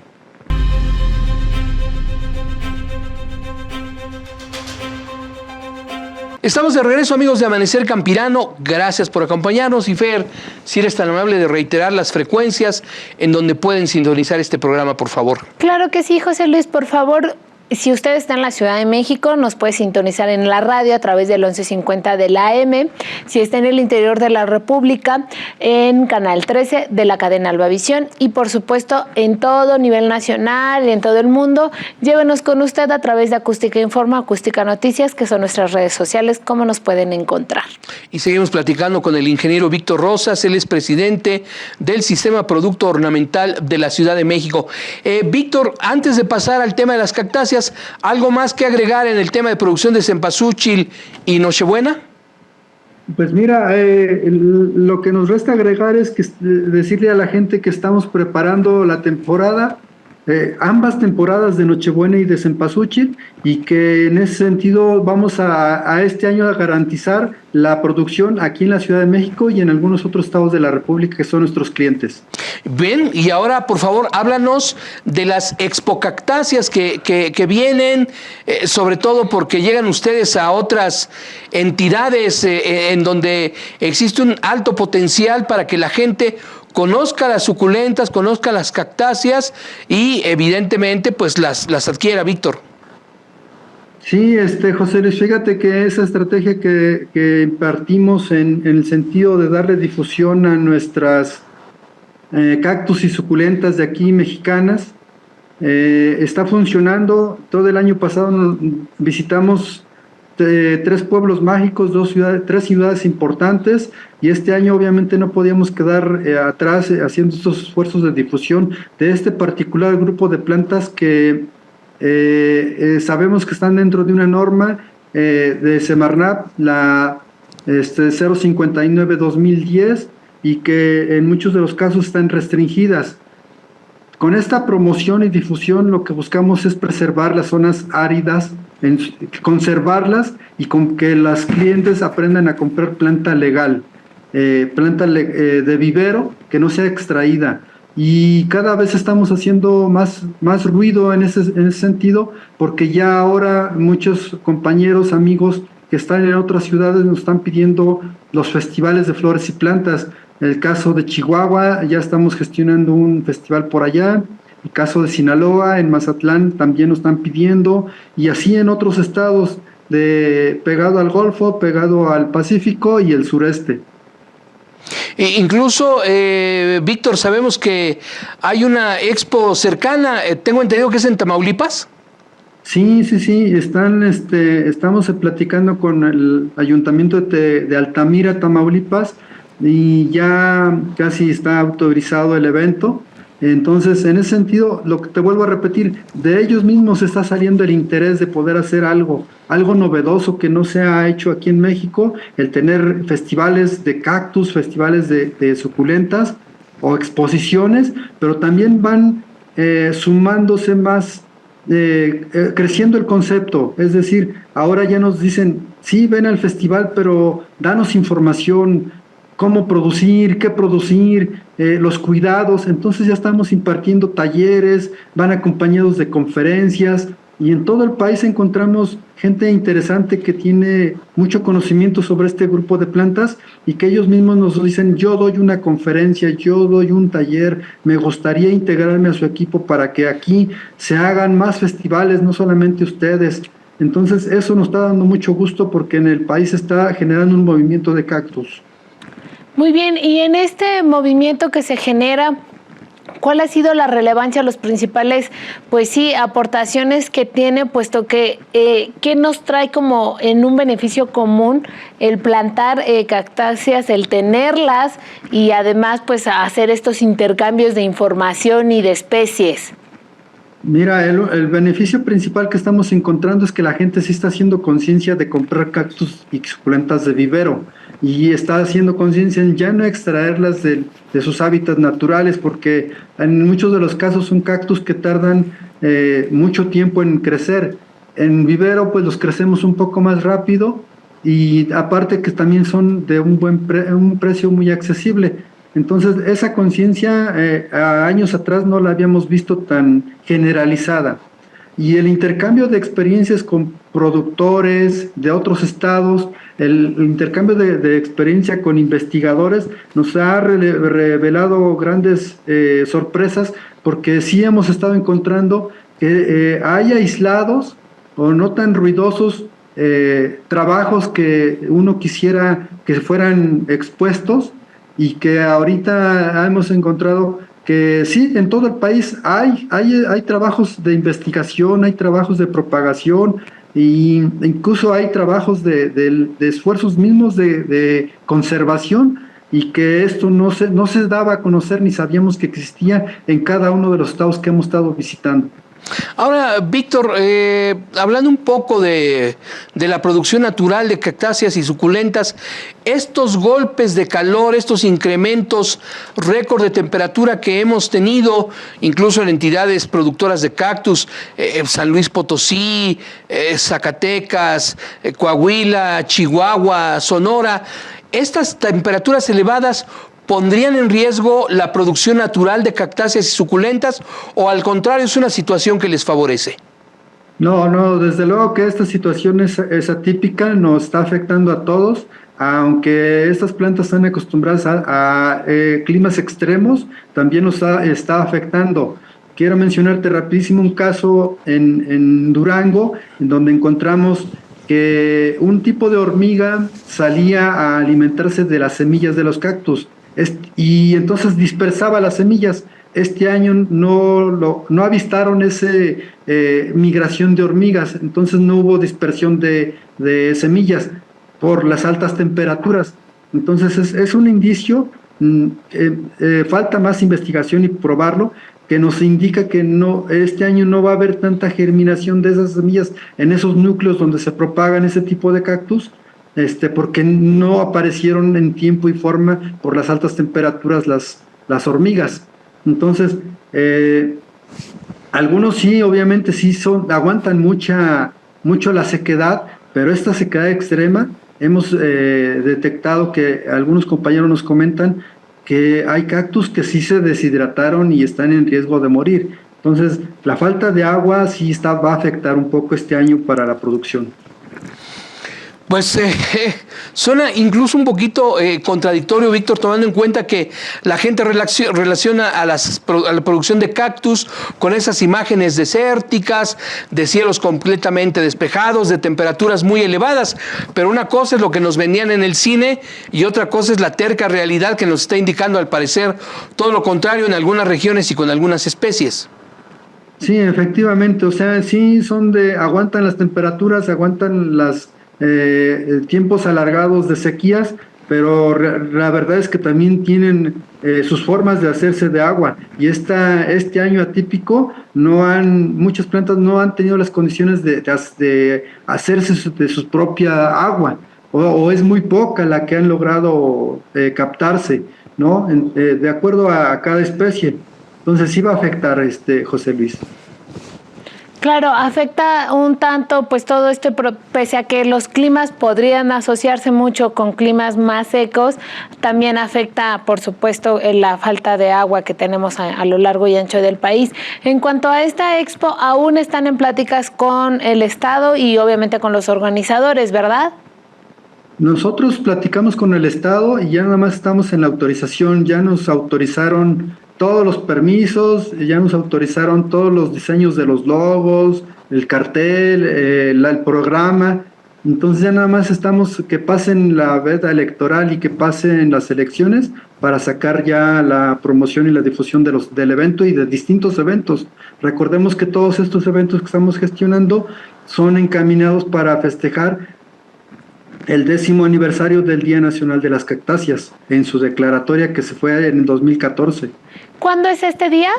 Estamos de regreso, amigos de Amanecer Campirano. Gracias por acompañarnos. Y Fer, si eres tan amable de reiterar las frecuencias en donde pueden sintonizar este programa, por favor. Claro que sí, José Luis, por favor. Si usted está en la Ciudad de México, nos puede sintonizar en la radio a través del 1150 de la AM. Si está en el interior de la República, en Canal 13 de la cadena Albavisión. Y, por supuesto, en todo nivel nacional y en todo el mundo, llévenos con usted a través de Acústica Informa, Acústica Noticias, que son nuestras redes sociales, cómo nos pueden encontrar. Y seguimos platicando con el ingeniero Víctor Rosas. Él es presidente del Sistema Producto Ornamental de la Ciudad de México. Víctor, antes de pasar al tema de las cactáceas, ¿algo más que agregar en el tema de producción de cempasúchil y Nochebuena? Pues mira, lo que nos resta agregar es que decirle a la gente que estamos preparando la temporada, ambas temporadas de Nochebuena y de cempasúchil, y que en ese sentido vamos a este año a garantizar la producción aquí en la Ciudad de México y en algunos otros estados de la República que son nuestros clientes. Bien, y ahora por favor háblanos de las expocactáceas que vienen, sobre todo porque llegan ustedes a otras entidades en donde existe un alto potencial para que la gente conozca las suculentas, conozca las cactáceas y evidentemente pues las adquiera, Víctor. Sí, José Luis, fíjate que esa estrategia que impartimos en el sentido de darle difusión a nuestras cactus y suculentas de aquí mexicanas. Está funcionando. Todo el año pasado visitamos 3 pueblos mágicos, 3 ciudades importantes, y este año obviamente no podíamos quedar atrás haciendo estos esfuerzos de difusión de este particular grupo de plantas que sabemos que están dentro de una norma de Semarnat, la 059-2010, y que en muchos de los casos están restringidas. Con esta promoción y difusión lo que buscamos es preservar las zonas áridas, conservarlas y con que las clientes aprendan a comprar planta legal, de vivero que no sea extraída. Y cada vez estamos haciendo más ruido en ese sentido, porque ya ahora muchos compañeros, amigos que están en otras ciudades nos están pidiendo los festivales de flores y plantas. El caso de Chihuahua, ya estamos gestionando un festival por allá. El caso de Sinaloa, en Mazatlán, también nos están pidiendo. Y así en otros estados, pegado al Golfo, pegado al Pacífico y el sureste. Incluso, Víctor, sabemos que hay una expo cercana, tengo entendido que es en Tamaulipas. Sí, estamos platicando con el Ayuntamiento de Altamira, Tamaulipas, y ya casi está autorizado el evento. Entonces, en ese sentido, lo que te vuelvo a repetir, de ellos mismos está saliendo el interés de poder hacer algo novedoso que no se ha hecho aquí en México, el tener festivales de cactus, festivales de suculentas o exposiciones, pero también van sumándose más, creciendo el concepto. Es decir, ahora ya nos dicen, sí, ven al festival, pero danos información, cómo producir, qué producir, los cuidados. Entonces ya estamos impartiendo talleres, van acompañados de conferencias, y en todo el país encontramos gente interesante que tiene mucho conocimiento sobre este grupo de plantas y que ellos mismos nos dicen, yo doy una conferencia, yo doy un taller, me gustaría integrarme a su equipo para que aquí se hagan más festivales, no solamente ustedes. Entonces eso nos está dando mucho gusto porque en el país está generando un movimiento de cactus. Muy bien, y en este movimiento que se genera, ¿cuál ha sido la relevancia, los principales, pues sí, aportaciones que tiene, puesto que qué nos trae como en un beneficio común el plantar cactáceas, el tenerlas y además pues hacer estos intercambios de información y de especies? Mira, el beneficio principal que estamos encontrando es que la gente sí está haciendo conciencia de comprar cactus y suculentas de vivero, y está haciendo conciencia en ya no extraerlas de sus hábitats naturales, porque en muchos de los casos son cactus que tardan mucho tiempo en crecer. En vivero pues los crecemos un poco más rápido, y aparte que también son de un precio muy accesible. Entonces esa conciencia años atrás no la habíamos visto tan generalizada. Y el intercambio de experiencias con productores de otros estados, el intercambio de experiencia con investigadores nos ha revelado grandes sorpresas, porque sí hemos estado encontrando que hay aislados o no tan ruidosos trabajos que uno quisiera que fueran expuestos, y que ahorita hemos encontrado que sí, en todo el país hay trabajos de investigación, hay trabajos de propagación, e incluso hay trabajos de esfuerzos mismos de conservación, y que esto no se daba a conocer ni sabíamos que existía en cada uno de los estados que hemos estado visitando. Ahora, Víctor, hablando un poco de la producción natural de cactáceas y suculentas, estos golpes de calor, estos incrementos récord de temperatura que hemos tenido, incluso en entidades productoras de cactus, San Luis Potosí, Zacatecas, Coahuila, Chihuahua, Sonora, estas temperaturas elevadas ¿pondrían en riesgo la producción natural de cactáceas y suculentas, o al contrario es una situación que les favorece? No, desde luego que esta situación es atípica, nos está afectando a todos, aunque estas plantas están acostumbradas a climas extremos, también nos está afectando. Quiero mencionarte rapidísimo un caso en Durango, en donde encontramos que un tipo de hormiga salía a alimentarse de las semillas de los cactus. y entonces dispersaba las semillas. Este año no avistaron ese migración de hormigas, entonces no hubo dispersión de semillas por las altas temperaturas. Entonces es un indicio, falta más investigación y probarlo, que nos indica que este año no va a haber tanta germinación de esas semillas en esos núcleos donde se propagan ese tipo de cactus, porque no aparecieron en tiempo y forma por las altas temperaturas las hormigas. Entonces, algunos sí, obviamente sí aguantan mucho la sequedad, pero esta sequedad extrema hemos detectado que algunos compañeros nos comentan que hay cactus que sí se deshidrataron y están en riesgo de morir. Entonces, la falta de agua sí va a afectar un poco este año para la producción. Pues suena incluso un poquito contradictorio, Víctor, tomando en cuenta que la gente relaciona a la producción de cactus con esas imágenes desérticas, de cielos completamente despejados, de temperaturas muy elevadas, pero una cosa es lo que nos vendían en el cine y otra cosa es la terca realidad que nos está indicando, al parecer, todo lo contrario en algunas regiones y con algunas especies. Sí, efectivamente, o sea, sí aguantan las temperaturas, aguantan las tiempos alargados de sequías, pero la verdad es que también tienen sus formas de hacerse de agua, y este año atípico muchas plantas no han tenido las condiciones de hacerse de su propia agua, o es muy poca la que han logrado captarse, ¿no? De acuerdo a cada especie. Entonces sí va a afectar, José Luis. Claro, afecta un tanto pues todo pese a que los climas podrían asociarse mucho con climas más secos, también afecta por supuesto la falta de agua que tenemos a lo largo y ancho del país. En cuanto a esta expo, aún están en pláticas con el Estado y obviamente con los organizadores, ¿verdad? Nosotros platicamos con el Estado y ya nada más estamos en la autorización, ya nos autorizaron todos los permisos, ya nos autorizaron todos los diseños de los logos, el cartel, el programa. Entonces ya nada más estamos que pasen la veda electoral y que pasen las elecciones para sacar ya la promoción y la difusión del evento y de distintos eventos. Recordemos que todos estos eventos que estamos gestionando son encaminados para festejar el 10º aniversario del Día Nacional de las Cactáceas, en su declaratoria que se fue en 2014. ¿Cuándo es este día?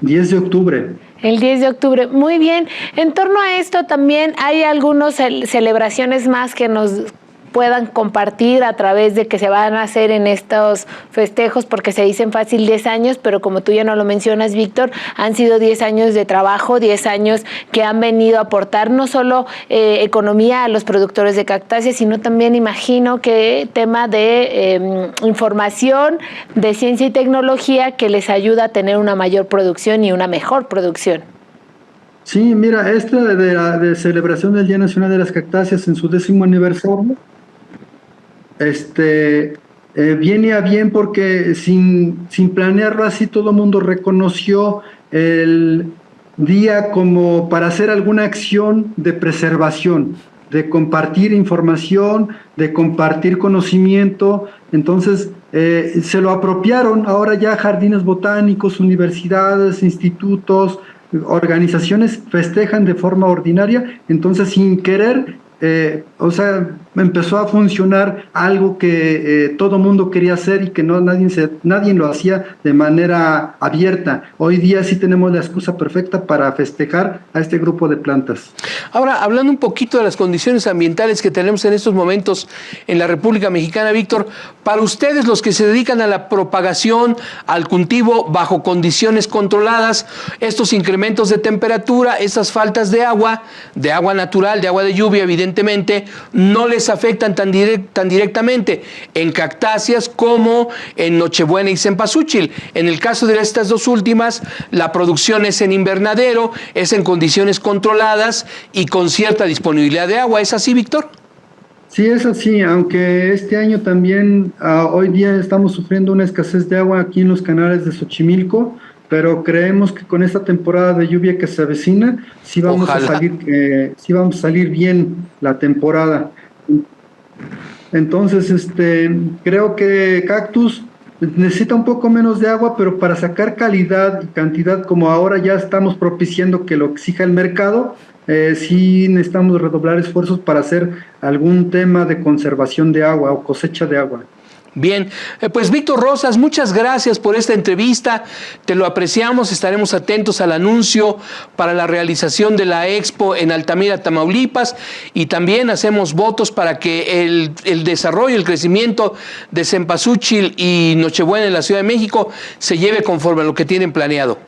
10 de octubre. El 10 de octubre, muy bien. En torno a esto también hay algunas celebraciones más que nos puedan compartir a través de que se van a hacer en estos festejos, porque se dicen fácil 10 años, pero como tú ya no lo mencionas, Víctor, han sido 10 años de trabajo, 10 años que han venido a aportar no solo economía a los productores de cactáceas, sino también imagino que tema de información, de ciencia y tecnología que les ayuda a tener una mayor producción y una mejor producción. Sí, mira, de celebración del Día Nacional de las Cactáceas en su 10º aniversario, viene a bien porque sin planearlo así, todo el mundo reconoció el día como para hacer alguna acción de preservación, de compartir información, de compartir conocimiento. Entonces se lo apropiaron. Ahora ya jardines botánicos, universidades, institutos, organizaciones festejan de forma ordinaria. Entonces, sin querer, empezó a funcionar algo que todo mundo quería hacer y que nadie lo hacía de manera abierta. Hoy día sí tenemos la excusa perfecta para festejar a este grupo de plantas. Ahora, hablando un poquito de las condiciones ambientales que tenemos en estos momentos en la República Mexicana, Víctor, para ustedes, los que se dedican a la propagación, al cultivo bajo condiciones controladas, estos incrementos de temperatura, estas faltas de agua natural, de agua de lluvia, evidentemente, no les afectan tan directamente en cactáceas como en Nochebuena y cempasúchil. En el caso de estas dos últimas, la producción es en invernadero, es en condiciones controladas y con cierta disponibilidad de agua. ¿Es así, Víctor? Sí, es así, aunque este año también, hoy día estamos sufriendo una escasez de agua aquí en los canales de Xochimilco, pero creemos que con esta temporada de lluvia que se avecina, sí vamos a salir bien la temporada. Entonces, creo que cactus necesita un poco menos de agua, pero para sacar calidad y cantidad, como ahora ya estamos propiciando que lo exija el mercado, sí necesitamos redoblar esfuerzos para hacer algún tema de conservación de agua o cosecha de agua. Bien, pues Víctor Rosas, muchas gracias por esta entrevista, te lo apreciamos, estaremos atentos al anuncio para la realización de la Expo en Altamira, Tamaulipas, y también hacemos votos para que el desarrollo, el crecimiento de Cempasúchil y Nochebuena en la Ciudad de México se lleve conforme a lo que tienen planeado.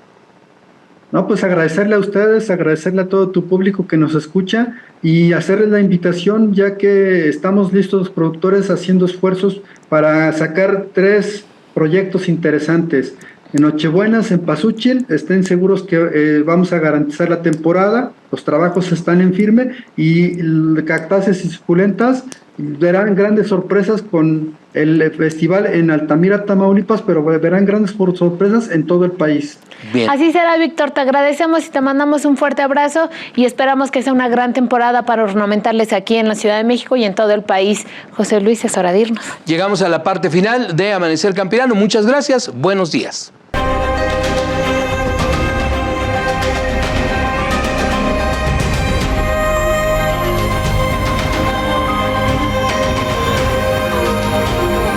No, pues agradecerle a ustedes, agradecerle a todo tu público que nos escucha y hacerles la invitación, ya que estamos listos los productores haciendo esfuerzos para sacar 3 proyectos interesantes. En Nochebuena, Cempasúchil, estén seguros que vamos a garantizar la temporada, los trabajos están en firme y cactáceas y suculentas verán grandes sorpresas con el festival en Altamira, Tamaulipas, pero verán grandes sorpresas en todo el país. Bien. Así será, Víctor, te agradecemos y te mandamos un fuerte abrazo y esperamos que sea una gran temporada para ornamentarles aquí en la Ciudad de México y en todo el país. José Luis, es hora de irnos. Llegamos a la parte final de Amanecer Campirano. Muchas gracias, buenos días.